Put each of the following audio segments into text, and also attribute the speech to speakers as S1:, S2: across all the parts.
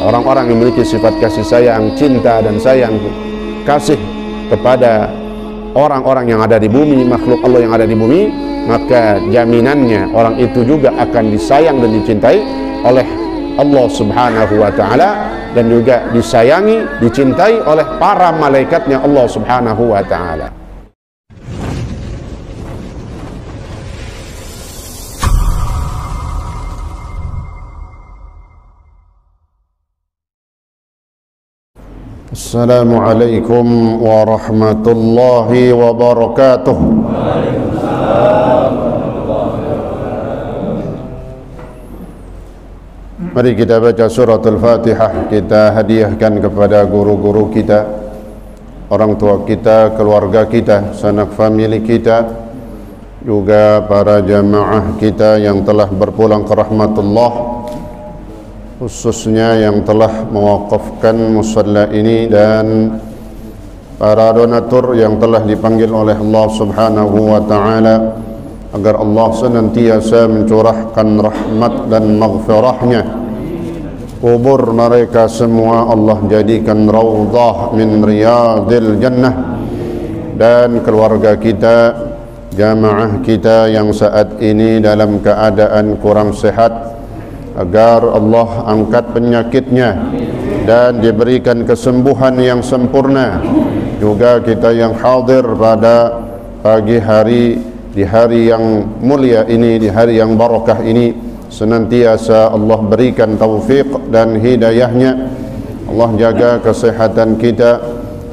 S1: Orang-orang yang memiliki sifat kasih sayang, cinta dan sayang, kasih kepada orang-orang yang ada di bumi, makhluk Allah yang ada di bumi, maka jaminannya orang itu juga akan disayang dan dicintai oleh Allah Subhanahu wa ta'ala, dan juga disayangi, dicintai oleh para malaikatnya Allah Subhanahu wa ta'ala. Assalamualaikum warahmatullahi wabarakatuh. Mari kita baca suratul Fatihah. Kita hadiahkan kepada guru-guru kita, orang tua kita, keluarga kita, sanak famili kita, juga para jamaah kita yang telah berpulang ke rahmatullah, khususnya yang telah mewakafkan musalla ini, dan para donatur yang telah dipanggil oleh Allah Subhanahu wa ta'ala agar Allah senantiasa mencurahkan rahmat dan maghfirahnya. Kubur mereka semua Allah jadikan raudhah min riyadil jannah, dan keluarga kita, jamaah kita yang saat ini dalam keadaan kurang sehat, agar Allah angkat penyakitnya dan diberikan kesembuhan yang sempurna. Juga kita yang hadir pada pagi hari, di hari yang mulia ini, di hari yang barakah ini, senantiasa Allah berikan taufik dan hidayahnya. Allah jaga kesehatan kita,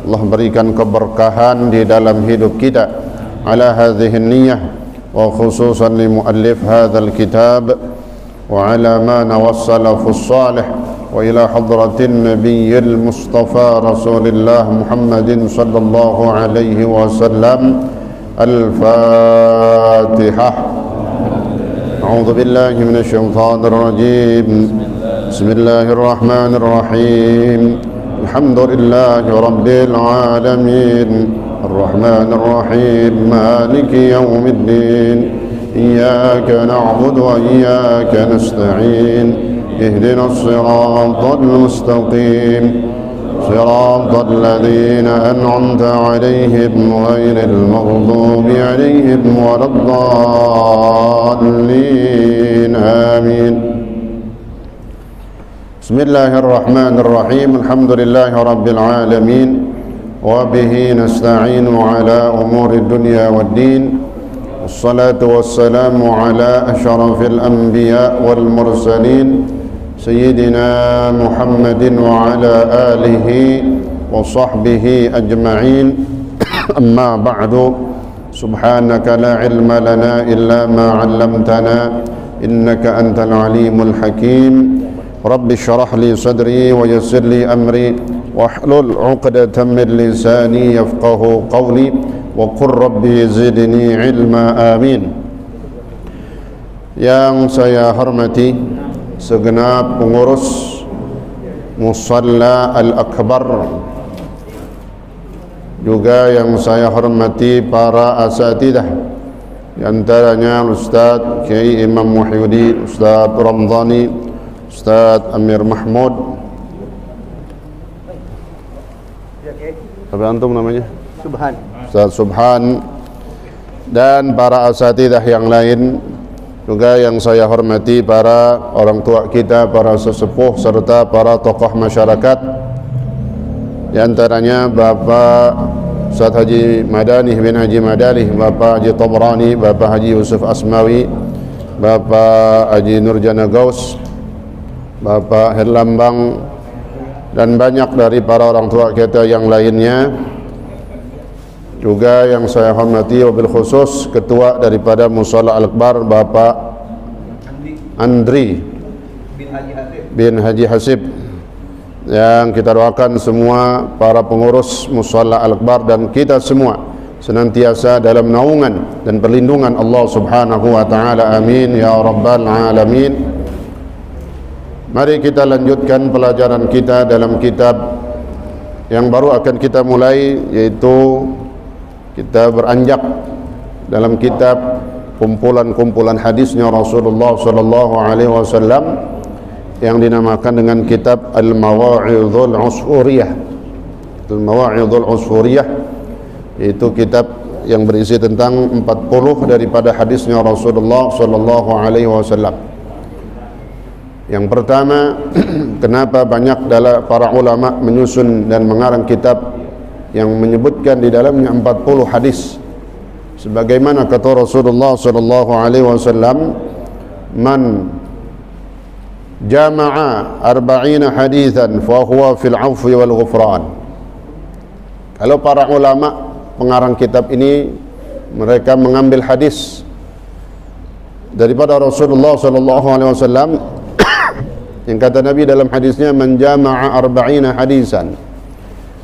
S1: Allah berikan keberkahan di dalam hidup kita. Ala hadhihi niyyah wa khususan li muallif hadzal kitab وعلى ما نوصله الصالح وإلى حضرة النبي المصطفى رسول الله محمد صلى الله عليه وسلم. الفاتحة. أعوذ بالله من الشيطان الرجيم. بسم الله الرحمن الرحيم. الحمد لله رب العالمين الرحمن الرحيم مالك يوم الدين إياك نعبد وإياك نستعين اهدنا الصراط المستقيم صراط الذين أنعمت عليهم غير المغضوب عليهم ولا الضالين آمين. بسم الله الرحمن الرحيم. الحمد لله رب العالمين وبه نستعين على أمور الدنيا والدين. والصلاة والسلام على أشرف الأنبياء والمرسلين سيدنا محمد وعلى آله وصحبه أجمعين. أما بعد، سبحانك لا علم لنا إلا ما علمتنا إنك أنت العليم الحكيم. رب اشرح لي صدري ويسر لي أمري واحلل عقدة من لساني يفقه قولي وقل ربي زدني علما آمين. Yang saya hormati segenap pengurus Musalla Al-Akbar, juga yang saya hormati para asatidah, di antaranya Ustaz Kiai Imam Muhyiddin, Ustaz Ramdhani, Ustaz Amir Mahmud, apa antum namanya? Subhan. Ustaz Subhan, dan para asatidah yang lain, juga yang saya hormati para orang tua kita, para sesepuh serta para tokoh masyarakat, di antaranya Bapak Ustaz Haji Madani bin Haji Madali, Bapak Haji Tabrani, Bapak Haji Yusuf Asmawi, Bapak Haji Nurjana Gaus, Bapak Herlambang, dan banyak dari para orang tua kita yang lainnya. Juga yang saya hormati wabil khusus ketua daripada Musalla Al-Akbar, Bapak Andri bin Haji Hasib, yang kita doakan semua para pengurus Musalla Al-Akbar dan kita semua senantiasa dalam naungan dan perlindungan Allah Subhanahu wa ta'ala. Amin ya rabbal alamin. Mari kita lanjutkan pelajaran kita dalam kitab yang baru akan kita mulai, yaitu kita beranjak dalam kitab kumpulan-kumpulan hadisnya Rasulullah sallallahu alaihi wasallam yang dinamakan dengan kitab Al-Mawa'idhul Usfuriyah. Al-Mawa'idhul Usfuriyah itu kitab yang berisi tentang 40 daripada hadisnya Rasulullah sallallahu alaihi wasallam. Yang pertama, kenapa banyak para ulama menyusun dan mengarang kitab yang menyebutkan di dalamnya 40 hadis? Sebagaimana kata Rasulullah sallallahu alaihi wasallam, man jama'a 40 haditsan fa huwa fil 'afwi wal ghufran. Kalau para ulama pengarang kitab ini mereka mengambil hadis daripada Rasulullah sallallahu alaihi wasallam yang kata Nabi dalam hadisnya, man jama'a 40 hadisan,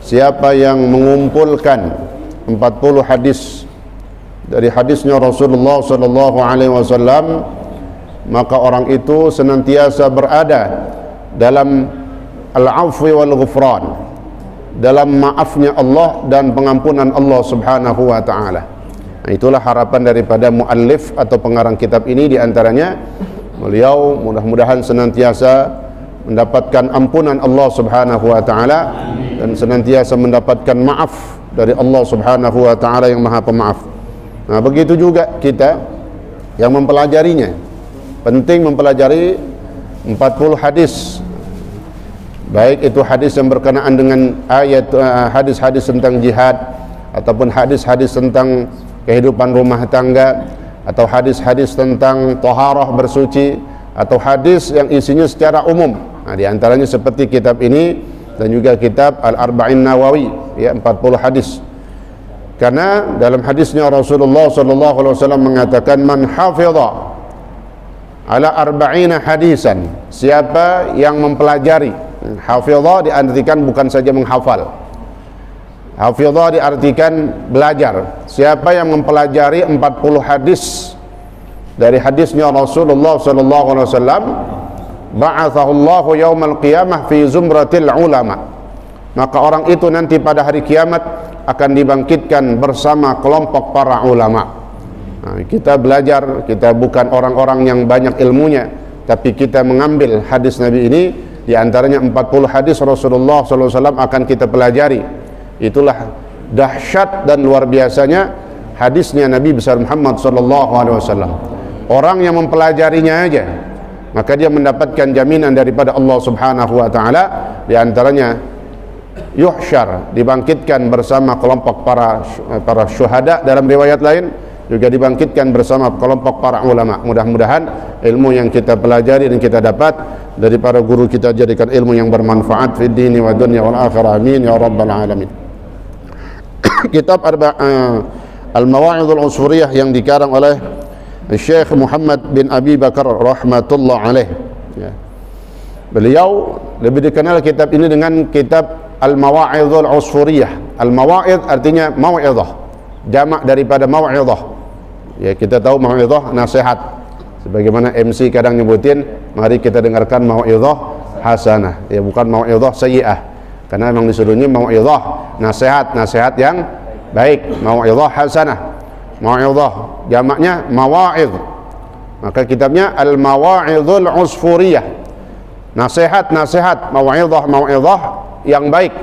S1: siapa yang mengumpulkan 40 hadis dari hadisnya Rasulullah sallallahu alaihi wasallam, maka orang itu senantiasa berada dalam al-'afwi wal ghufran, dalam maafnya Allah dan pengampunan Allah Subhanahu wa taala. Nah, itulah harapan daripada muallif atau pengarang kitab ini, di antaranya beliau mudah-mudahan senantiasa mendapatkan ampunan Allah Subhanahu wa taala dan senantiasa mendapatkan maaf dari Allah Subhanahu wa taala yang Maha Pemaaf. Nah, begitu juga kita yang mempelajarinya. Penting mempelajari 40 hadis, baik itu hadis yang berkenaan dengan ayat, hadis-hadis tentang jihad, ataupun hadis-hadis tentang kehidupan rumah tangga, atau hadis-hadis tentang taharah bersuci, atau hadis yang isinya secara umum. Nah, di antaranya seperti kitab ini dan juga kitab Al-Arba'in Nawawi, ya, 40 hadis. Karena dalam hadisnya Rasulullah sallallahu alaihi wasallam mengatakan, man hafidha ala 40 hadisan, siapa yang mempelajari. Hafidha diartikan bukan saja menghafal, hafidha diartikan belajar. Siapa yang mempelajari 40 hadis dari hadisnya Rasulullah sallallahu alaihi wasallam, ba'athahu Allahu yaumal qiyamah fi zumratil ulama, maka orang itu nanti pada hari kiamat akan dibangkitkan bersama kelompok para ulama. Nah, kita belajar, kita bukan orang-orang yang banyak ilmunya, tapi kita mengambil hadis Nabi ini, di antaranya 40 hadis Rasulullah SAW akan kita pelajari. Itulah dahsyat dan luar biasanya hadisnya Nabi besar Muhammad SAW. Orang yang mempelajarinya aja, maka dia mendapatkan jaminan daripada Allah Subhanahu wa taala, di antaranya yuhsyar, dibangkitkan bersama kelompok para syuhada, dalam riwayat lain juga dibangkitkan bersama kelompok para ulama. Mudah-mudahan ilmu yang kita pelajari dan kita dapat dari para guru kita jadikan ilmu yang bermanfaat fid dini wa dunya wal akhirah, amin ya rabbal alamin. Kitab Al-Mawa'idhul Usfuriyah yang dikarang oleh Syekh Muhammad bin Abi Bakar rahmatullah alaih, ya. Beliau lebih dikenal kitab ini dengan kitab Al-Mawa'idhul Usfuriyah. Al-Mawa'idh artinya mau'idhah, jamak daripada mau'idhah. Ya, kita tahu mau'idhah nasihat. Sebagaimana MC kadang nyebutin, mari kita dengarkan mau'idhah hasanah. Ya, bukan mau'idhah sayyi'ah. Karena memang disuruhnya mau'idhah nasihat, nasihat yang baik. Mau'idhah hasanah. Mau'idhah jamaknya mawa'idh. Maka kitabnya Al-Mawa'idhul Usfuriyah. Nasihat-nasihat, mau'idhah yang baik.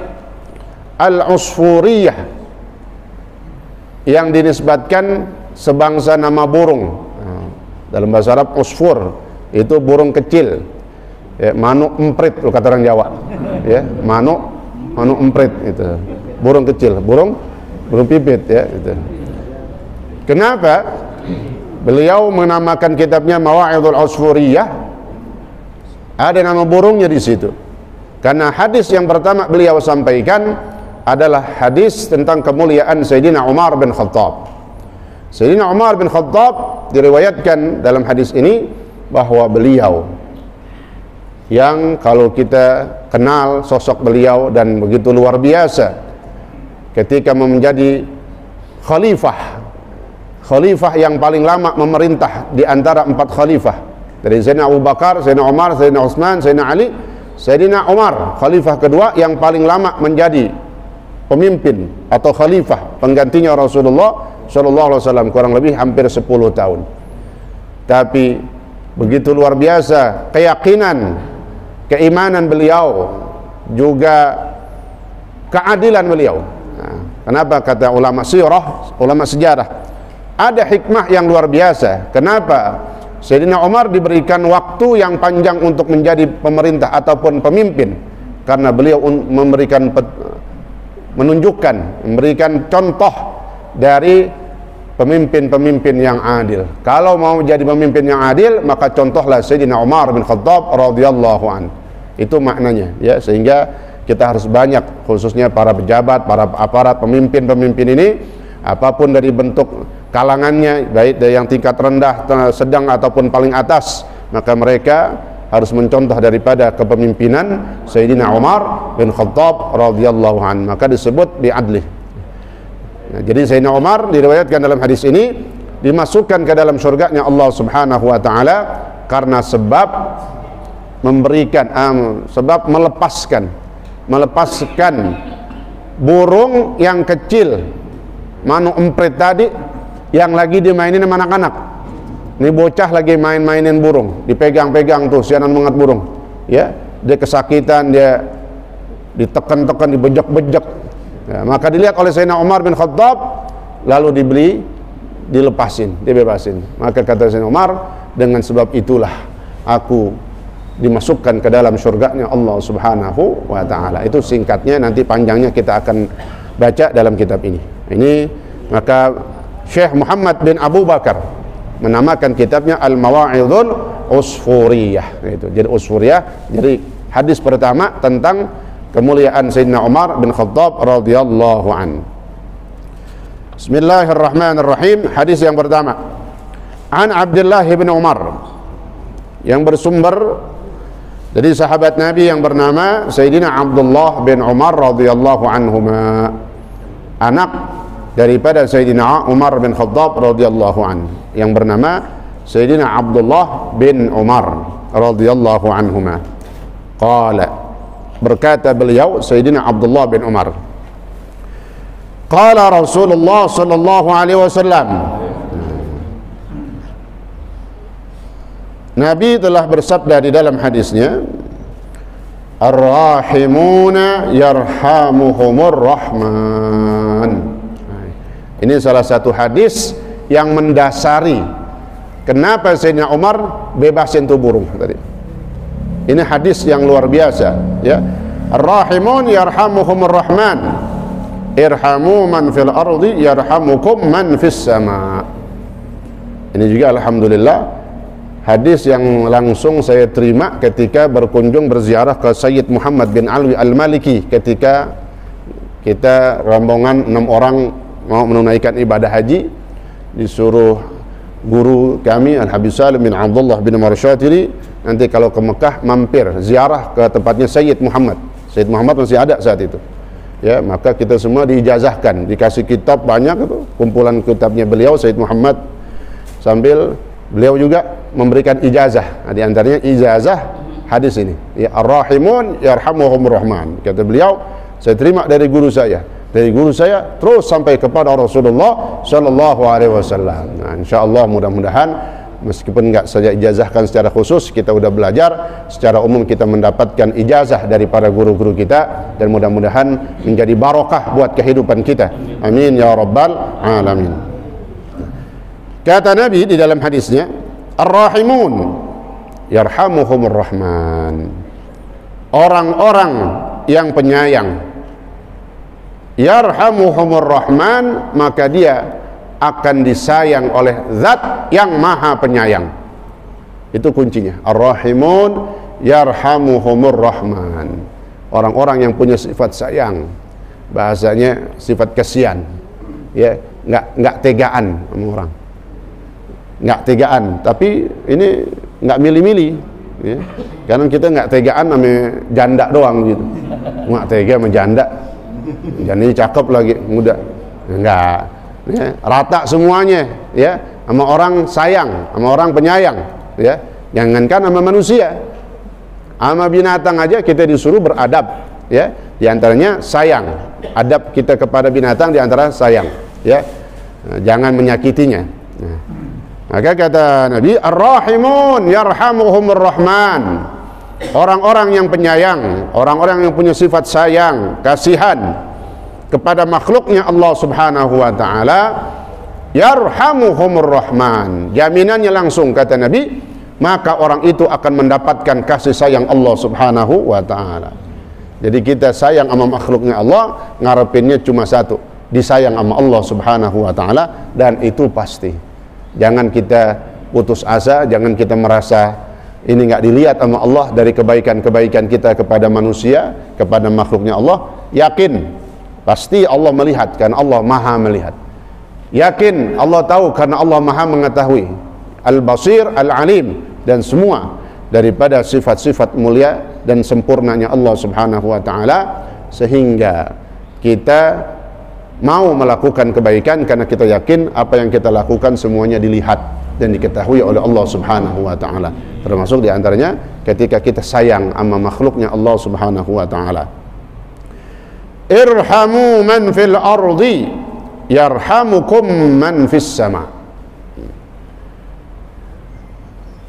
S1: Al-Usfuriyah yang dinisbatkan sebangsa nama burung. Dalam bahasa Arab usfur itu burung kecil, ya, manuk emprit kalau kata orang Jawa, ya, manuk emprit itu burung kecil, burung pipit, ya, itu. Kenapa beliau menamakan kitabnya Mawa'idhul Usfuriyah? Ada nama burungnya di situ. Karena hadis yang pertama beliau sampaikan adalah hadis tentang kemuliaan Sayyidina Umar bin Khattab. Sayyidina Umar bin Khattab diriwayatkan dalam hadis ini bahwa beliau yang kalau kita kenal sosok beliau dan begitu luar biasa ketika menjadi khalifah yang paling lama memerintah di antara 4 khalifah, dari Sayyidina Abu Bakar, Sayyidina Umar, Sayyidina Utsman, Sayyidina Ali. Sayyidina Umar, khalifah kedua yang paling lama menjadi pemimpin atau khalifah penggantinya Rasulullah sallallahu alaihi wasallam, kurang lebih hampir 10 tahun. tapi begitu luar biasa keyakinan, keimanan beliau, juga keadilan beliau. Nah, kenapa kata ulama sirah, ulama sejarah, ada hikmah yang luar biasa. Kenapa Sayyidina Umar diberikan waktu yang panjang untuk menjadi pemerintah ataupun pemimpin? Karena beliau memberikan contoh dari pemimpin-pemimpin yang adil. Kalau mau jadi pemimpin yang adil, maka contohlah Sayyidina Umar bin Khattab radhiyallahu an. Itu maknanya, ya. Sehingga kita harus banyak, khususnya para pejabat, para aparat, pemimpin-pemimpin ini, apapun dari bentuk kalangannya, baik dari yang tingkat rendah, sedang ataupun paling atas, maka mereka harus mencontoh daripada kepemimpinan Sayyidina Umar bin Khattab radhiyallahu an. Maka disebut bi'adli. Nah, jadi Sayyidina Umar diriwayatkan dalam hadis ini dimasukkan ke dalam surganya Allah Subhanahu wa taala karena sebab memberikan sebab melepaskan burung yang kecil, manu emprit tadi, yang lagi dimainin sama anak-anak. Ini bocah lagi main-mainin burung, dipegang-pegang tuh, sianan banget burung, ya. Dia kesakitan, dia ditekan-tekan, dibejek-bejek. Ya, maka dilihat oleh Sayyidina Umar bin Khattab, lalu dilepasin, dibebasin. Maka kata Sayyidina Umar, dengan sebab itulah aku dimasukkan ke dalam surganya Allah Subhanahu wa taala. Itu singkatnya, nanti panjangnya kita akan baca dalam kitab ini. Ini maka Syekh Muhammad bin Abu Bakar menamakan kitabnya Al-Mawa'idhul Usfuriyah. Itu. Jadi Usfuriyah, jadi hadis pertama tentang kemuliaan Sayyidina Umar bin Khattab radhiyallahu an. Bismillahirrahmanirrahim. Hadis yang pertama, an Abdullah bin Umar, yang bersumber dari sahabat Nabi yang bernama Sayyidina Abdullah bin Umar radhiyallahu anhuma, anak daripada Sayyidina Umar bin Khattab radhiyallahu an, yang bernama Sayyidina Abdullah bin Umar radhiyallahu anhuma. Qala, berkata beliau Sayyidina Abdullah bin Umar, qala Rasulullah sallallahu alaihi wasallam, Nabi telah bersabda di dalam hadisnya, ar-rahimuna yarhamuhumur rahman. Ini salah satu hadis yang mendasari kenapa Sayyidina Umar bebasin tuh burung tadi. Ini hadis yang luar biasa, ya. Ar-rahimun yarhamuhumur rahman, irhamu man fil ardi yarhamukum man fis sama. Ini juga alhamdulillah hadis yang langsung saya terima ketika berkunjung berziarah ke Sayyid Muhammad bin Alwi Al-Maliki, ketika kita rombongan 6 orang mau menunaikan ibadah haji, disuruh guru kami Al-Habib Salim bin Abdullah bin Marsyatiri, nanti kalau ke Mekah mampir ziarah ke tempatnya Sayyid Muhammad. Sayyid Muhammad masih ada saat itu, ya. Maka kita semua diijazahkan, dikasih kitab banyak itu, kumpulan kitabnya beliau Sayyid Muhammad, sambil beliau juga memberikan ijazah. Nah, di antaranya ijazah hadis ini, ya, ar-rahimun yarhamuhumur rahman. Kata beliau, saya terima dari guru saya, terus sampai kepada Rasulullah sallallahu alaihi wasallam. Nah, insyaallah mudah-mudahan meskipun enggak saja ijazahkan secara khusus, kita udah belajar secara umum, kita mendapatkan ijazah dari para guru-guru kita, dan mudah-mudahan menjadi barokah buat kehidupan kita. Amin ya rabbal alamin. Kata Nabi di dalam hadisnya, ar-rahimun yarhamuhumur rahman. Orang-orang yang penyayang, yarhamuhumur rahman, maka dia akan disayang oleh zat yang maha penyayang. Itu kuncinya, ar-rahimun yarhamuhumur rahman. Orang-orang yang punya sifat sayang, bahasanya sifat kasihan, ya, enggak tegaan sama orang, enggak tegaan, tapi ini enggak milih-milih, ya. Karena kita enggak tegaan sama janda doang gitu, enggak tega sama janda, jandanya cakep lagi, muda, enggak, ya, rata semuanya, ya, sama orang sayang, sama orang penyayang, ya. Jangankan sama manusia, sama binatang aja kita disuruh beradab, ya. Di antaranya sayang, adab kita kepada binatang di antara sayang, ya. Nah, jangan menyakitinya. Nah, Maka kata Nabi, ar-rahimun yarhamuhumur rahman. Orang-orang yang penyayang, orang-orang yang punya sifat sayang, kasihan kepada makhluknya Allah Subhanahu wa taala, yarhamuhumur rahman. Jaminannya langsung kata Nabi, maka orang itu akan mendapatkan kasih sayang Allah Subhanahu wa taala. Jadi kita sayang sama makhluknya Allah, ngarepinnya cuma satu, disayang sama Allah Subhanahu wa taala, dan itu pasti. Jangan kita putus asa, jangan kita merasa ini nggak dilihat sama Allah dari kebaikan-kebaikan kita kepada manusia, kepada makhluknya Allah. Yakin pasti Allah melihat, karena Allah maha melihat. Yakin Allah tahu, karena Allah maha mengetahui. Al-Basir, Al-Alim, dan semua daripada sifat-sifat mulia dan sempurnanya Allah Subhanahu wa ta'ala, sehingga kita mau melakukan kebaikan karena kita yakin apa yang kita lakukan semuanya dilihat dan diketahui oleh Allah Subhanahu wa ta'ala. Termasuk diantaranya ketika kita sayang sama makhluknya Allah Subhanahu wa ta'ala. Irhamu man fil ardi yarhamukum man fis sama.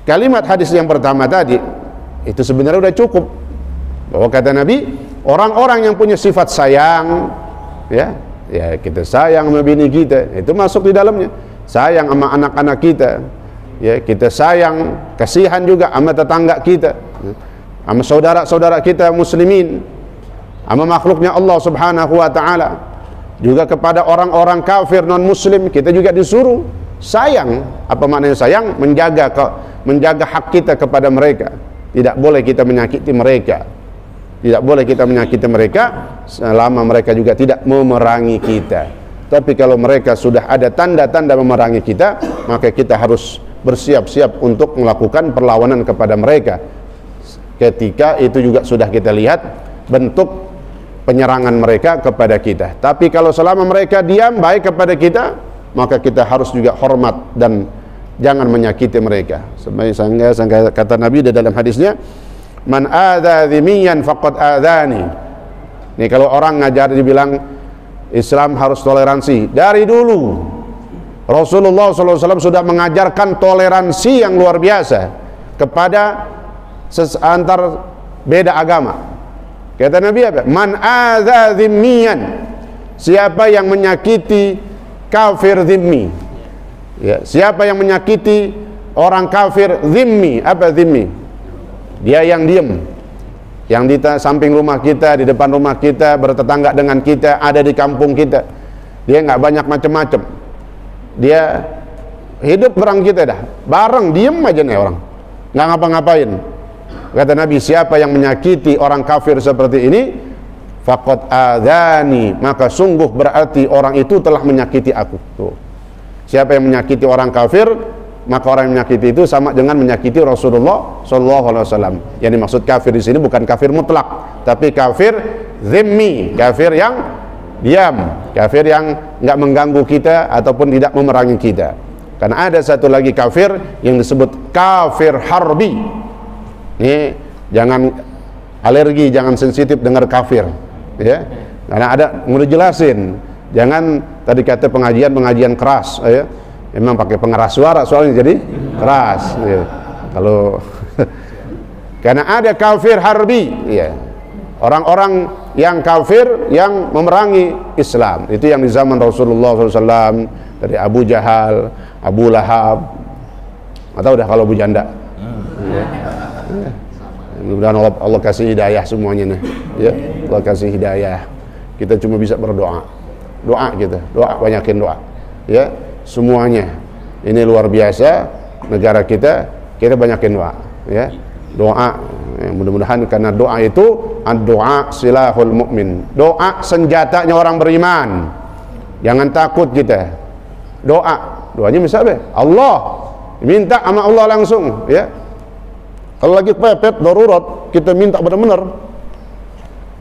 S1: Kalimat hadis yang pertama tadi itu sebenarnya sudah cukup, bahwa kata Nabi, orang-orang yang punya sifat sayang, ya kita sayang sama bini kita, itu masuk di dalamnya. Sayang sama anak-anak kita, ya kita sayang, kasihan juga sama tetangga kita, sama saudara-saudara kita muslimin, sama makhluknya Allah Subhanahu wa ta'ala. Juga kepada orang-orang kafir non muslim kita juga disuruh sayang. Apa maknanya sayang? Menjaga hak kita kepada mereka. Tidak boleh kita menyakiti mereka, tidak boleh kita menyakiti mereka selama mereka juga tidak memerangi kita. Tapi kalau mereka sudah ada tanda-tanda memerangi kita, maka kita harus bersiap-siap untuk melakukan perlawanan kepada mereka. Ketika itu juga sudah kita lihat bentuk penyerangan mereka kepada kita. Tapi kalau selama mereka diam baik kepada kita, maka kita harus juga hormat dan jangan menyakiti mereka. Sehingga kata Nabi di dalam hadisnya, man adza dhimmiyan faqad adzani. Ini kalau orang ngajar dibilang Islam harus toleransi. Dari dulu Rasulullah SAW sudah mengajarkan toleransi yang luar biasa kepada antar beda agama. Kata Nabi apa? Man adza dhimmiyan, siapa yang menyakiti kafir dhimmi, ya, siapa yang menyakiti orang kafir dhimmi. Apa dhimmi? Dia yang diem, yang di samping rumah kita, di depan rumah kita, bertetangga dengan kita, ada di kampung kita. Dia nggak banyak macam-macam, dia hidup bareng kita dah, bareng, diem aja nih orang, nggak ngapa-ngapain. Kata Nabi, siapa yang menyakiti orang kafir seperti ini, faqad adzani, maka sungguh berarti orang itu telah menyakiti aku. Tuh. Siapa yang menyakiti orang kafir, maka orang yang menyakiti itu sama dengan menyakiti Rasulullah SAW. Yang dimaksud kafir di sini bukan kafir mutlak, tapi kafir zimmi, kafir yang diam, kafir yang nggak mengganggu kita ataupun tidak memerangi kita. Karena ada satu lagi kafir yang disebut kafir harbi. Ini jangan alergi, jangan sensitif dengar kafir, ya. Karena ada, mau dijelasin. Jangan tadi kata pengajian keras, ya. Memang pakai pengeras suara soalnya jadi keras, ya. Kalau karena ada kafir harbi, ya. Orang-orang yang kafir yang memerangi Islam, itu yang di zaman Rasulullah SAW, dari Abu Jahal, Abu Lahab, atau udah kalau Abu Janda. Ya. Ya. Mudah-mudahan Allah kasih hidayah semuanya nih, ya. Allah kasih hidayah. Kita cuma bisa berdoa, doa kita, doa, banyakin doa, ya. Semuanya ini luar biasa negara kita banyakin doa, ya. Doa, ya, mudah-mudahan, karena doa itu doa silahul mukmin, doa senjatanya orang beriman. Jangan takut kita doanya misalnya Allah, minta sama Allah langsung, ya. Kalau lagi pepet darurat, kita minta benar-benar.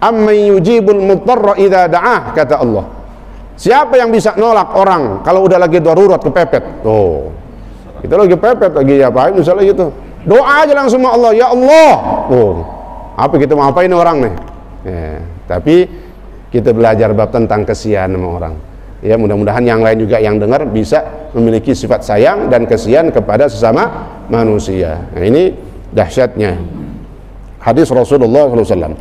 S1: Amman yujibul mudarra idza da'ah, kata Allah. Siapa yang bisa nolak orang kalau udah lagi darurat kepepet? Tuh. Kita lagi pepet, lagi apa misalnya gitu. Doa aja langsung sama Allah, ya Allah. Oh. Apa kita mau apain orang nih? Ya, tapi kita belajar bab tentang kesian sama orang. Ya, mudah-mudahan yang lain juga yang dengar bisa memiliki sifat sayang dan kasihan kepada sesama manusia. Nah, ini dahsyatnya hadis Rasulullah SAW.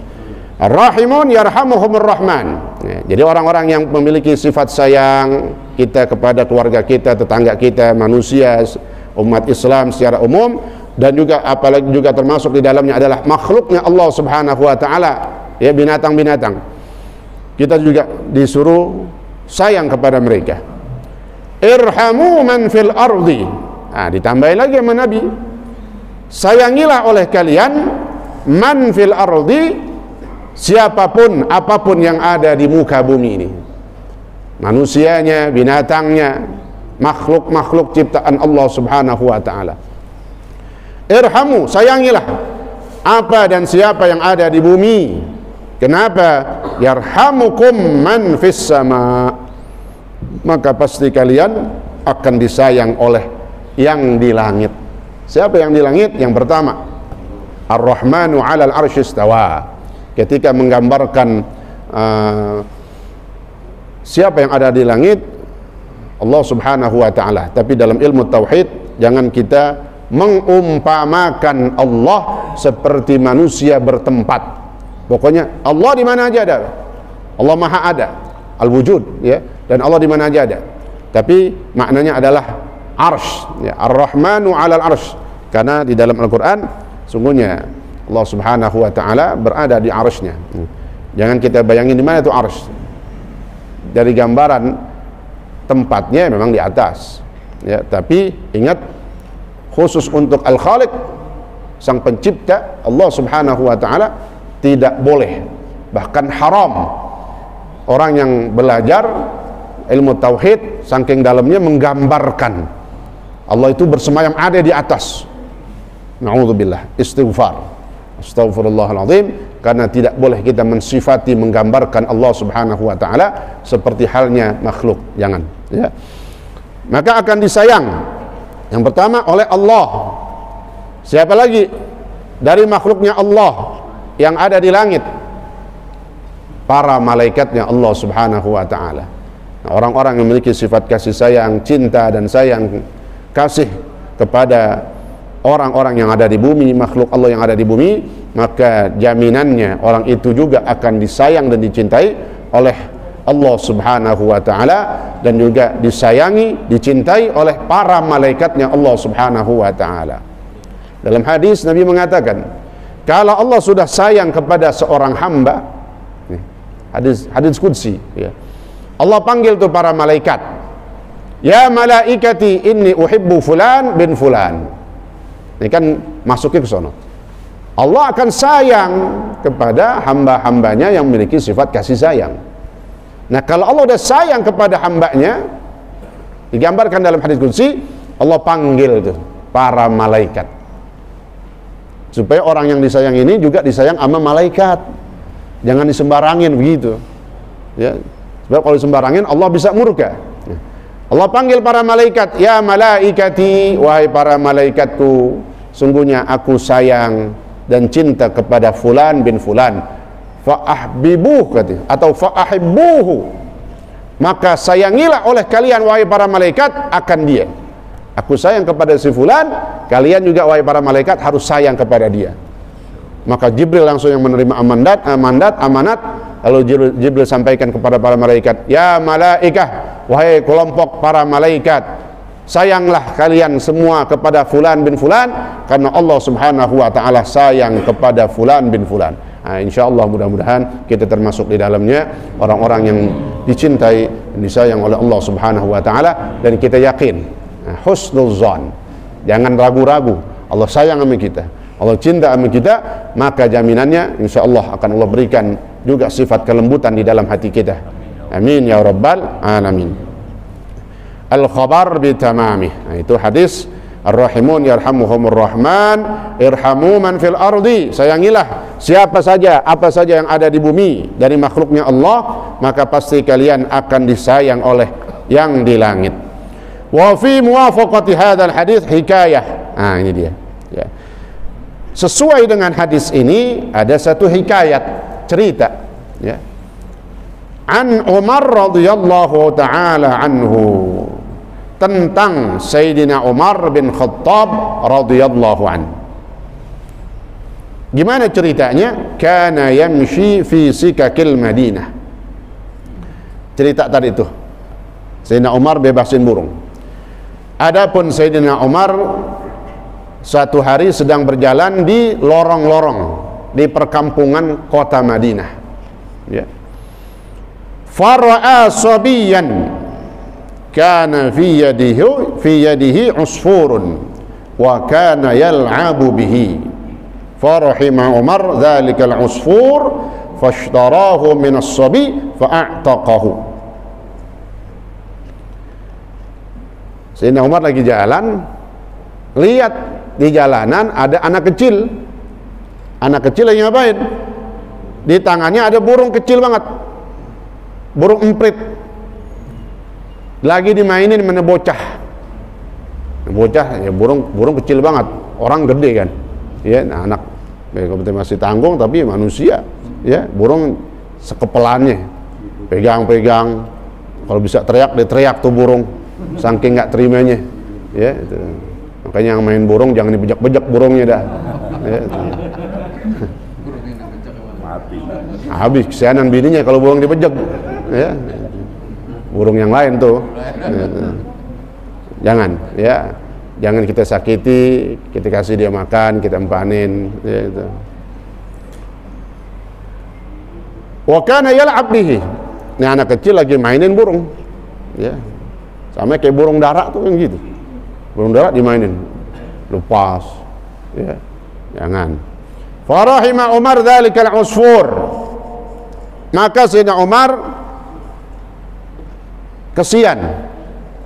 S1: Ar-rahimun yarhamuhumur rahman. Ya, jadi orang-orang yang memiliki sifat sayang kita kepada keluarga kita, tetangga kita, manusia, umat Islam secara umum, dan juga apalagi juga termasuk di dalamnya adalah makhluknya Allah Subhanahu wa taala, ya, binatang-binatang. Kita juga disuruh sayang kepada mereka. Irhamu man fil ardi. Nah, ditambahin lagi sama Nabi, sayangilah oleh kalian man fil ardi, siapapun, apapun yang ada di muka bumi ini, manusianya, binatangnya, makhluk-makhluk ciptaan Allah Subhanahu wa taala. Irhamu, sayangilah apa dan siapa yang ada di bumi. Kenapa? Yarhamukum man fis sama. Maka pasti kalian akan disayang oleh yang di langit. Siapa yang di langit? Yang pertama, Ar-Rahmanu 'alal 'arsy istawa. Ketika menggambarkan siapa yang ada di langit, Allah Subhanahu wa taala. Tapi dalam ilmu tauhid jangan kita mengumpamakan Allah seperti manusia bertempat. Pokoknya Allah di mana aja ada. Allah Maha ada, al-wujud, ya. Dan Allah di mana aja ada. Tapi maknanya adalah arsy, ya. Ar-Rahmanu 'alal arsy. Karena di dalam Al-Qur'an sungguhnya Allah Subhanahu wa taala berada di arsy-Nya. Jangan kita bayangin di mana itu arsy. Dari gambaran tempatnya memang di atas, ya, tapi ingat khusus untuk Al-Khaliq, sang pencipta, Allah Subhanahu wa taala, tidak boleh, bahkan haram orang yang belajar ilmu tauhid saking dalamnya menggambarkan Allah itu bersemayam ada di atas. Na'udzubillah, istighfar, astagfirullahaladzim. Karena tidak boleh kita mensifati, menggambarkan Allah Subhanahu wa taala seperti halnya makhluk, jangan, ya. Maka akan disayang yang pertama oleh Allah. Siapa lagi dari makhluknya Allah yang ada di langit? Para malaikatnya Allah Subhanahu wa taala. Nah, orang-orang yang memiliki sifat kasih sayang, cinta dan sayang, kasih kepada orang-orang yang ada di bumi, makhluk Allah yang ada di bumi, maka jaminannya orang itu juga akan disayang dan dicintai oleh Allah Subhanahu wa taala, dan juga disayangi, dicintai oleh para malaikatnya Allah Subhanahu wa taala. Dalam hadis Nabi mengatakan, kalau Allah sudah sayang kepada seorang hamba, hadis qudsi, ya, Allah panggil tuh para malaikat, ya malaikati inni uhibbu fulan bin fulan. Ini kan masuknya ke sono. Allah akan sayang kepada hamba-hambanya yang memiliki sifat kasih sayang. Nah, kalau Allah udah sayang kepada hambanya, digambarkan dalam hadis qudsi, Allah panggil tuh para malaikat, supaya orang yang disayang ini juga disayang sama malaikat. Jangan disembarangin begitu, ya. Sebab kalau disembarangin Allah bisa murka. Allah panggil para malaikat, ya malaikati, wahai para malaikatku, sungguhnya aku sayang dan cinta kepada fulan bin fulan. Fa'ahbibuh, atau fa'ahibbuhu, maka sayangilah oleh kalian wahai para malaikat akan dia. Aku sayang kepada si fulan, kalian juga wahai para malaikat harus sayang kepada dia. Maka Jibril langsung yang menerima amanat. Lalu Jibril sampaikan kepada para malaikat, ya malaikah, wahai kelompok para malaikat, sayanglah kalian semua kepada fulan bin fulan, karena Allah Subhanahu wa taala sayang kepada fulan bin fulan. Nah, insyaallah mudah-mudahan kita termasuk di dalamnya orang-orang yang dicintai dan disayang oleh Allah Subhanahu wa taala, dan kita yakin, husnuzan, jangan ragu-ragu, Allah sayang sama kita, Allah cinta sama kita, maka jaminannya insyaallah akan Allah berikan juga sifat kelembutan di dalam hati kita. Amin ya rabbal alamin. Al-khabar bitamamih. Nah, itu hadis Ar-rahimun yarhamuhumur rahman irhamu man fil ardi. Sayangilah siapa saja, apa saja yang ada di bumi dari makhluknya Allah, maka pasti kalian akan disayang oleh yang di langit. Wa fi muwafaqati hadzal hadis hikayah. Nah, ini dia, ya. Sesuai dengan hadis ini ada satu hikayat, cerita, ya. An Umar radhiyallahu taala anhu, tentang Sayyidina Umar bin Khattab radhiyallahu anhu. Gimana ceritanya? Kana yamshi fi sikakil Madinah. Cerita tadi itu, Sayyidina Umar bebasin burung. Adapun Sayyidina Umar suatu hari sedang berjalan di lorong-lorong di perkampungan kota Madinah, ya. Fara'a sabiyan kana fi yadihi usfurun wa kana yal'abu bihi. Farahima Umar dzalikal usfur fashtarahu min as-sabi fa'ataqahu. Sayyidina Umar lagi jalan, lihat di jalanan ada anak kecil. Anak kecil lagi ngapain? Di tangannya ada burung kecil banget, burung emprit, lagi dimainin mana bocah. Bocah ya, burung kecil banget, orang gede kan, ya. Nah, anak masih tanggung tapi manusia, ya. Burung sekepelannya, pegang-pegang, kalau bisa teriak dia teriak tuh burung, saking nggak terimanya, ya. Itu. Makanya yang main burung jangan dibejak-bejak burungnya dah, ya. Habis kesianan bininya kalau burung dibejek, ya. Burung yang lain tuh, ya. Jangan, ya, jangan kita sakiti, kita kasih dia makan, kita empanin, ya, itu. Wa kana yal'ab bihi. Ini anak kecil lagi mainin burung, ya, sama kayak burung dara tuh yang gitu. Burung dara dimainin, lepas, ya, jangan. Farahima Umar dzalikal usfur. Maka Sayyidina Umar kesian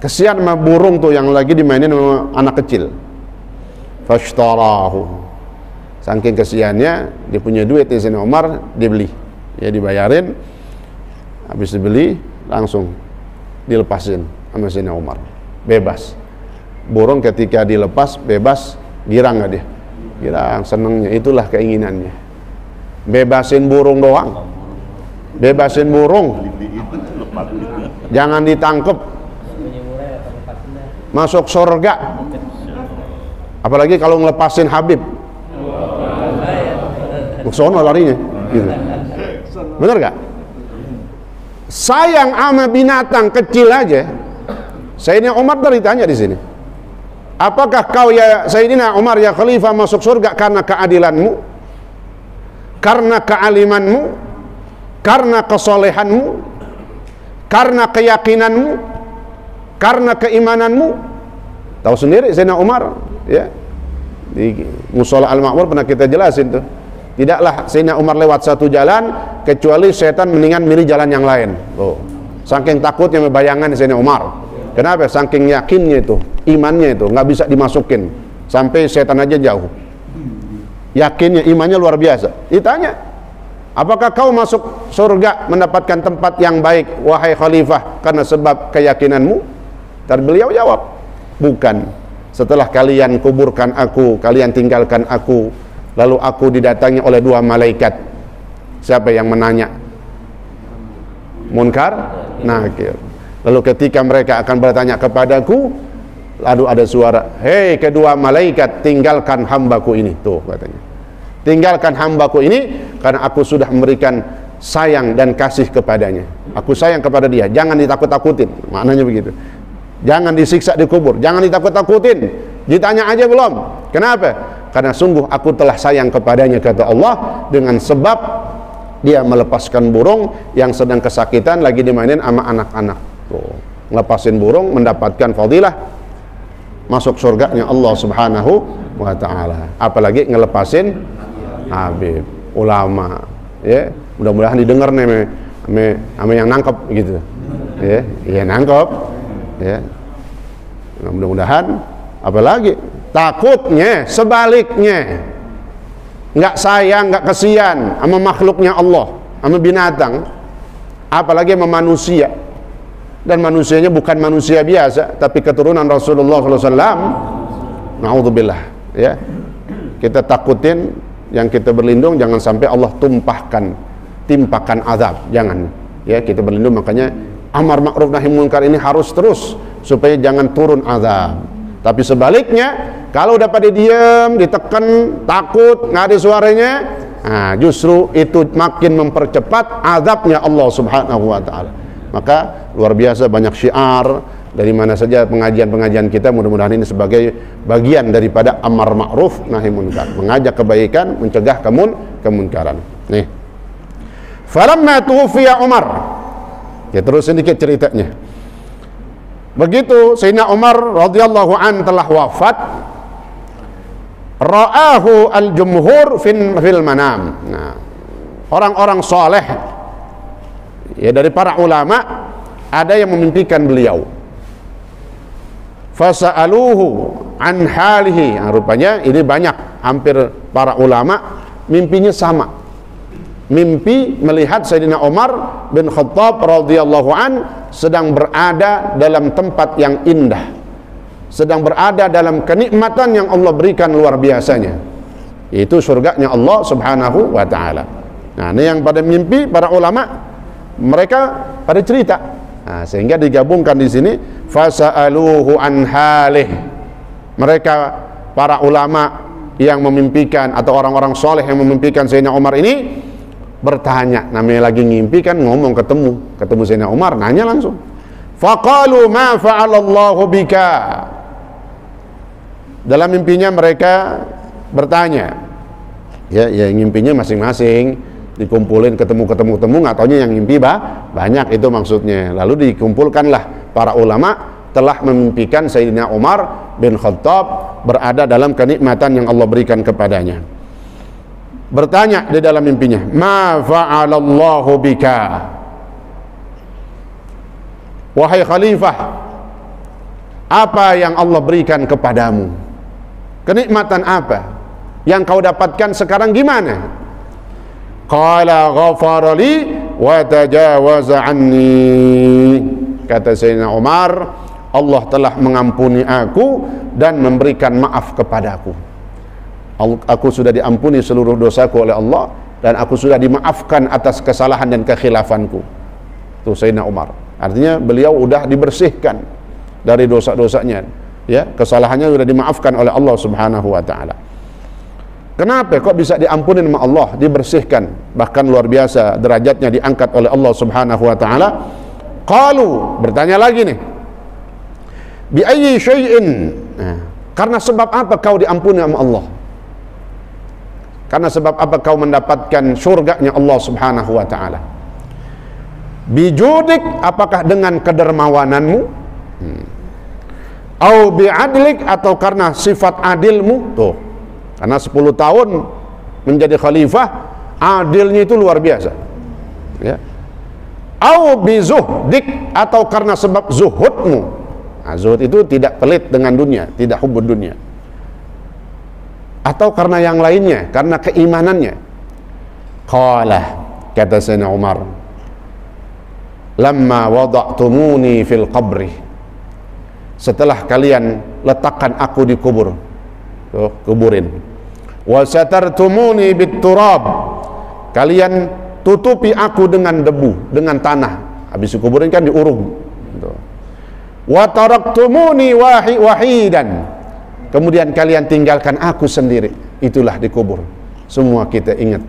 S1: sama burung tuh yang lagi dimainin sama anak kecil. Fashtarahu. Saking kesiannya, dia punya duit, Sayyidina Umar dibeli, ya, dibayarin. Habis dibeli langsung dilepasin sama Sayyidina Umar, bebas. Burung ketika dilepas bebas, girang nggak dia? Girang, senengnya. Itulah keinginannya. Bebasin burung doang, bebasin burung, jangan ditangkep, masuk surga. Apalagi kalau ngelepasin Habib, sono larinya, gitu. Bener gak? Sayang sama binatang kecil aja. Sayyidina Umar ditanya di sini, apakah kau ya Sayyidina Umar ya Khalifah masuk surga karena keadilanmu, karena kealimanmu, karena kesolehanmu, karena keyakinanmu, karena keimananmu? Tahu sendiri Sayyidina Umar, ya, di Mushola Al-Ma'mur pernah kita jelasin tuh, tidaklah Sayyidina Umar lewat satu jalan kecuali setan mendingan milih jalan yang lain. Oh, saking takutnya bayangan Sayyidina Umar. Kenapa? Saking yakinnya itu, imannya itu nggak bisa dimasukin, sampai setan aja jauh. Yakinnya, imannya luar biasa. Ditanya, apakah kau masuk surga mendapatkan tempat yang baik, wahai Khalifah, karena sebab keyakinanmu? Dan beliau jawab, bukan. Setelah kalian kuburkan aku, kalian tinggalkan aku, lalu aku didatangi oleh dua malaikat. Siapa yang menanya? Munkar, Nakir. Lalu ketika mereka akan bertanya kepadaku, lalu ada suara, hei kedua malaikat, tinggalkan hambaku ini. Tuh katanya, tinggalkan hambaku ini karena aku sudah memberikan sayang dan kasih kepadanya. Aku sayang kepada dia, jangan ditakut-takutin. Maknanya begitu. Jangan disiksa di kubur, jangan ditakut-takutin. Ditanya aja belum. Kenapa? Karena sungguh aku telah sayang kepadanya, kata Allah, dengan sebab dia melepaskan burung yang sedang kesakitan lagi dimainin sama anak-anak. Tuh, ngelepasin burung mendapatkan fadilah masuk surganya Allah Subhanahu wa ta'ala. Apalagi ngelepasin Habib, ulama, ya. Mudah-mudahan didengar nih sama yang nangkep gitu, ya. Iya nangkep, ya. Nah, mudah-mudahan. Apalagi takutnya sebaliknya, nggak sayang, nggak kesian sama makhluknya Allah, sama binatang, apalagi sama manusia. Dan manusianya bukan manusia biasa, tapi keturunan Rasulullah SAW. Na'udzubillah, ya. Kita takutin, yang kita berlindung jangan sampai Allah timpakan azab, jangan, ya. Kita berlindung, makanya amar ma'ruf nahi munkar ini harus terus supaya jangan turun azab. Tapi sebaliknya, kalau udah pada diam, ditekan, takut, nggak ada suaranya, nah, justru itu makin mempercepat azabnya Allah Subhanahu wa taala. Maka luar biasa banyak syiar dari mana saja pengajian-pengajian kita, mudah-mudahan ini sebagai bagian daripada amar ma'ruf nahi munkar, mengajak kebaikan, mencegah kemunkaran. Nih. Falamma tuwfiya Umar. Ya, terus sedikit ceritanya. Begitu Sayyidina Umar radhiyallahu an telah wafat, ra'ahu al-jumhur fil manam. Nah, orang-orang soleh ya dari para ulama ada yang memimpikan beliau. Fasa'aluhu an halihi. Nah, rupanya ini banyak, hampir para ulama mimpinya sama. Mimpi melihat Sayyidina Umar bin Khattab radhiyallahu an sedang berada dalam tempat yang indah, sedang berada dalam kenikmatan yang Allah berikan luar biasanya, itu surganya Allah Subhanahu wa taala. Nah, ini yang pada mimpi para ulama, mereka pada cerita. Nah, sehingga digabungkan di sini fasa'aluhu an halih. Mereka para ulama yang memimpikan atau orang-orang soleh yang memimpikan Sayyidina Umar ini bertanya, namanya lagi ngimpi kan, ngomong ketemu Sayyidina Umar, nanya langsung. Faqalu ma fa'alallahu bika. Dalam mimpinya mereka bertanya, ya ngimpinya masing-masing dikumpulin, ketemu nggak taunya yang ngimpi banyak, itu maksudnya. Lalu dikumpulkanlah para ulama telah memimpikan Sayyidina Umar bin Khattab berada dalam kenikmatan yang Allah berikan kepadanya. Bertanya di dalam mimpinya, ma fa'alallahu bika, wahai khalifah, apa yang Allah berikan kepadamu, kenikmatan apa yang kau dapatkan sekarang, gimana? Qala ghafara li wa tajawaza anni. Kata Sayyidina Umar, Allah telah mengampuni aku dan memberikan maaf kepadaku. Aku sudah diampuni seluruh dosaku oleh Allah, dan aku sudah dimaafkan atas kesalahan dan kekhilafanku. Itu Sayyidina Umar. Artinya beliau sudah dibersihkan dari dosa-dosanya, ya, kesalahannya sudah dimaafkan oleh Allah Subhanahu wa taala. Kenapa kok bisa diampuni sama Allah, dibersihkan, bahkan luar biasa derajatnya diangkat oleh Allah Subhanahu wa taala? Qalu, bertanya lagi nih, bi ayyi syai'in. Nah, karena sebab apa kau diampuni sama Allah? Karena sebab apa kau mendapatkan surganya Allah Subhanahu wa taala? Bijudik, apakah dengan kedermawananmu? Au bi'adlik, atau karena sifat adilmu? Tuh, karena 10 tahun menjadi khalifah, adilnya itu luar biasa, ya. Au bizuhdik, atau karena sebab zuhudmu. Nah, zuhud itu tidak pelit dengan dunia, tidak hubud dunia. Atau karena yang lainnya, karena keimanannya. Qala, kata Sayyidina Umar, lamma wada'tumuni fil qabri, setelah kalian letakkan aku di kubur, kuburin, wa satartumuni bit turab, kalian tutupi aku dengan debu, dengan tanah, habis dikuburin kan diurung, wa taraktumuni wahidan, kemudian kalian tinggalkan aku sendiri, itulah dikubur. Semua kita ingat,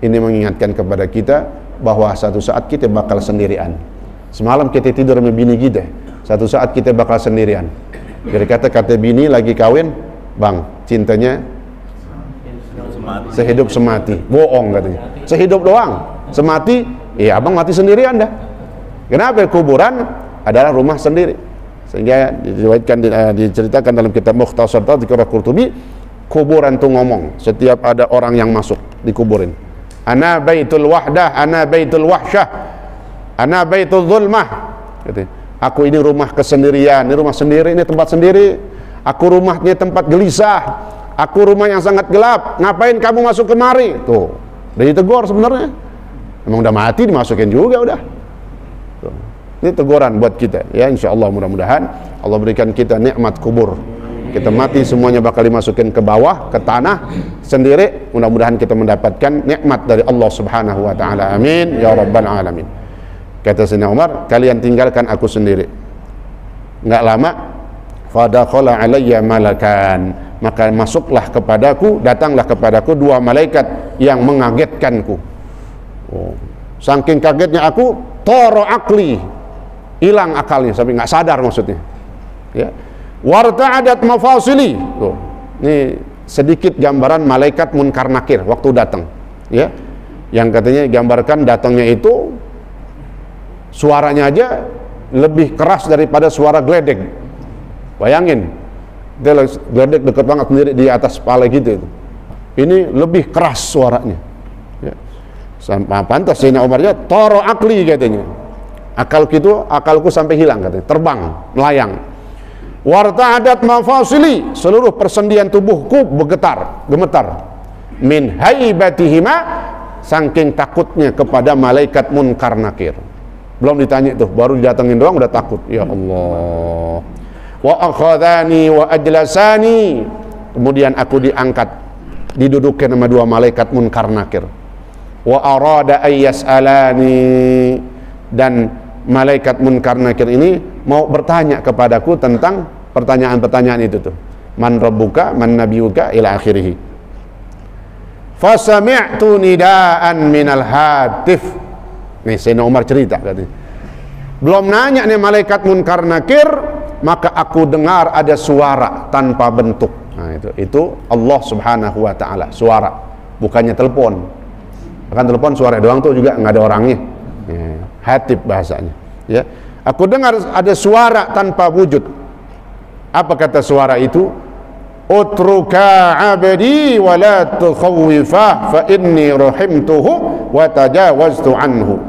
S1: ini mengingatkan kepada kita bahwa satu saat kita bakal sendirian. Semalam kita tidur sama bini kita, satu saat kita bakal sendirian. Jadi kata bini lagi kawin, bang, cintanya sehidup semati. Bohong katanya, sehidup doang, semati, iya abang mati sendirian dah. Kenapa? Kuburan adalah rumah sendiri. Sehingga diceritakan dalam kitab Mukhtasar Tadhkirah Qurtubi, kuburan itu ngomong setiap ada orang yang masuk dikuburin. Ana baitul wahdah, ana baitul wahsyah, ana baitul zulmah. Aku ini rumah kesendirian, ini rumah sendiri, ini tempat sendiri. Aku rumahnya tempat gelisah, aku rumah yang sangat gelap. Ngapain kamu masuk kemari? Tuh, udah ditegur sebenarnya. Emang udah mati dimasukin juga udah. Tuh. Ini teguran buat kita, ya, insya Allah mudah-mudahan Allah berikan kita nikmat kubur. Kita mati semuanya bakal dimasukin ke bawah, ke tanah sendiri. Mudah-mudahan kita mendapatkan nikmat dari Allah Subhanahu wa taala. Amin ya rabbal alamin. Kata Sayyidina Umar, kalian tinggalkan aku sendiri. Enggak lama, fadakhala alayya malakan, maka masuklah kepadaku, datanglah kepadaku dua malaikat yang mengagetkanku. Saking kagetnya aku, toro akli, hilang akalnya sampai nggak sadar maksudnya. Ya. Warta'adat mafasili. Ini sedikit gambaran malaikat Munkar Nakir waktu datang. Ya. Yang katanya gambarkan datangnya itu suaranya aja lebih keras daripada suara geledek. Bayangin, dia geledek dekat banget sendiri di atas kepala gitu. Ini lebih keras suaranya. Ya. Sampai pantas Sayyidina Umar ya, toro akli katanya. Akalku sampai hilang katanya, terbang, melayang. Warta'adat mafasili, seluruh persendian tubuhku gemetar. Min haibatihima, saking takutnya kepada malaikat Munkar Nakir. Belum ditanya tuh, baru didatengin doang udah takut. Ya Allah. Wa akhadhani wa ajlasani, kemudian aku diangkat, didudukin sama dua malaikat Munkar Nakir. Wa arada ayyas'alani, dan malaikat Munkar Nakir ini mau bertanya kepadaku tentang pertanyaan-pertanyaan itu tuh. Man rabbuka, man nabiyuka, ila akhirih. Fasami'tu nidaan minal hatif. Nih Sayyidina Umar cerita katanya. Belum nanya nih malaikat Munkar Nakir, maka aku dengar ada suara tanpa bentuk. Nah itu Allah Subhanahu wa taala, suara, bukannya telepon. Bahkan telepon suara doang tuh juga nggak ada orangnya. Ya, hatif bahasanya. Ya, aku dengar ada suara tanpa wujud. Apa kata suara itu? Utruka abdi wa la tukhawwifah fa inni rahimtuhu wa tajawaztu anhu.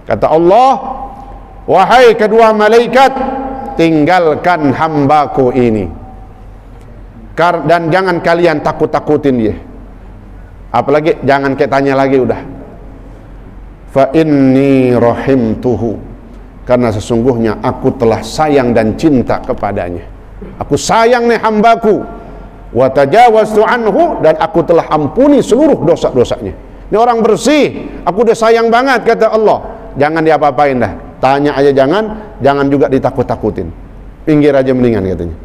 S1: Kata Allah, wahai kedua malaikat, tinggalkan hambaku ini, dan jangan kalian takut-takutin dia. Apalagi jangan kayak tanya lagi udah. Fa inni rahimtuhu, karena sesungguhnya aku telah sayang dan cinta kepadanya. Aku sayang nih hambaku. Wa tajawaztu anhu, dan aku telah ampuni seluruh dosa-dosanya. Ini orang bersih, aku udah sayang banget kata Allah. Jangan diapa-apain dah. Tanya aja jangan juga ditakut-takutin. Pinggir aja mendingan katanya.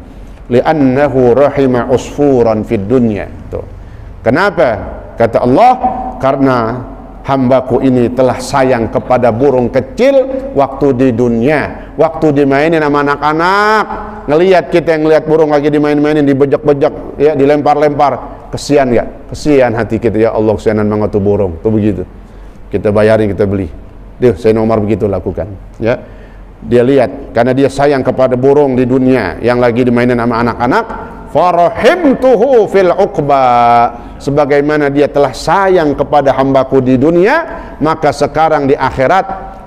S1: Li'annahu rahima usfuran fid dunya. Tuh. Kenapa? Kata Allah, karena hambaku ini telah sayang kepada burung kecil waktu di dunia, waktu dimainin sama anak-anak. Ngelihat kita yang ngelihat burung lagi dimain-mainin, dibejek-bejek, ya, dilempar-lempar, kesian nggak? Kesian hati kita, ya Allah, kesianan banget tuh burung, tuh begitu. Kita bayarin, kita beli. Dia Sayyidina Umar begitu lakukan. Ya, dia lihat karena dia sayang kepada burung di dunia yang lagi dimainin sama anak-anak. Farahimtuhu fil uqba, sebagaimana dia telah sayang kepada hambaku di dunia, maka sekarang di akhirat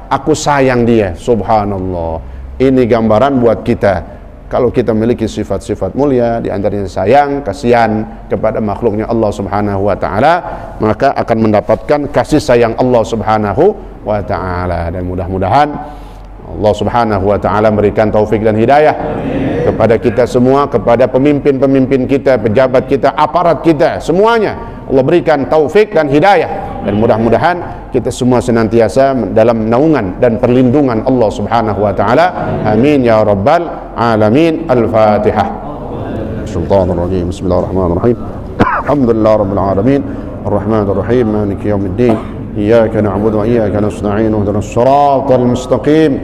S1: aku sayang dia. Subhanallah. Ini gambaran buat kita. Kalau kita memiliki sifat-sifat mulia, di antaranya sayang, kasihan kepada makhluknya Allah Subhanahu wa taala, maka akan mendapatkan kasih sayang Allah Subhanahu wa taala. Dan mudah-mudahan Allah Subhanahu wa taala memberikan taufik dan hidayah kepada kita semua, kepada pemimpin-pemimpin kita, pejabat kita, aparat kita, semuanya. Allah berikan taufik dan hidayah, dan mudah-mudahan kita semua senantiasa dalam naungan dan perlindungan Allah Subhanahu wa taala. Amin ya rabbal alamin. Al-Fatihah. Shaitanir-rajim. Bismillahirrahmanirrahim. Alhamdulillah rabbil alamin. Ar-Rahmanir Rahim. Maliki yaumiddin. Iyyaka na'budu wa iyyaka nasta'in. Ihdinas siratal mustaqim.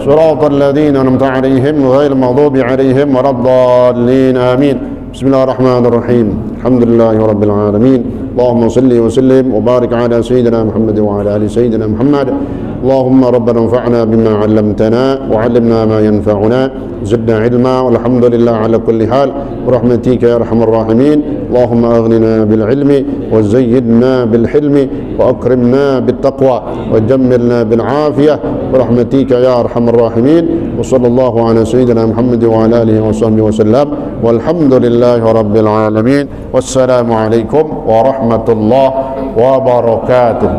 S1: Siratal ladzina an'amta 'alaihim ghairil maghdubi 'alaihim waladdallin. Amin. Bismillahirrahmanirrahim. Alhamdulillahi rabbil alamin. Allahumma salli wa sallim wa barik ala sayyidina Muhammad wa ala ali sayyidina Muhammad. Allahumma rabbana anfa'na bima 'allamtana wa 'allimna ma yanfa'una, zidna 'ilma, walhamdulillah ala kulli hal, birahmatika ya arhamar rahimin. Allahumma aghnina bil 'ilmi wa zayyidna bil hilmi wa akrimna bit taqwa wa jammirna bil 'afiyah, birahmatika ya arhamar rahimin. Wa sallallahu ala sayyidina Muhammad wa ala alihi wa sahbihi wa sallam. Walhamdulillahi rabbil alamin. Wassalamu alaikum warahmatullahi wabarakatuh.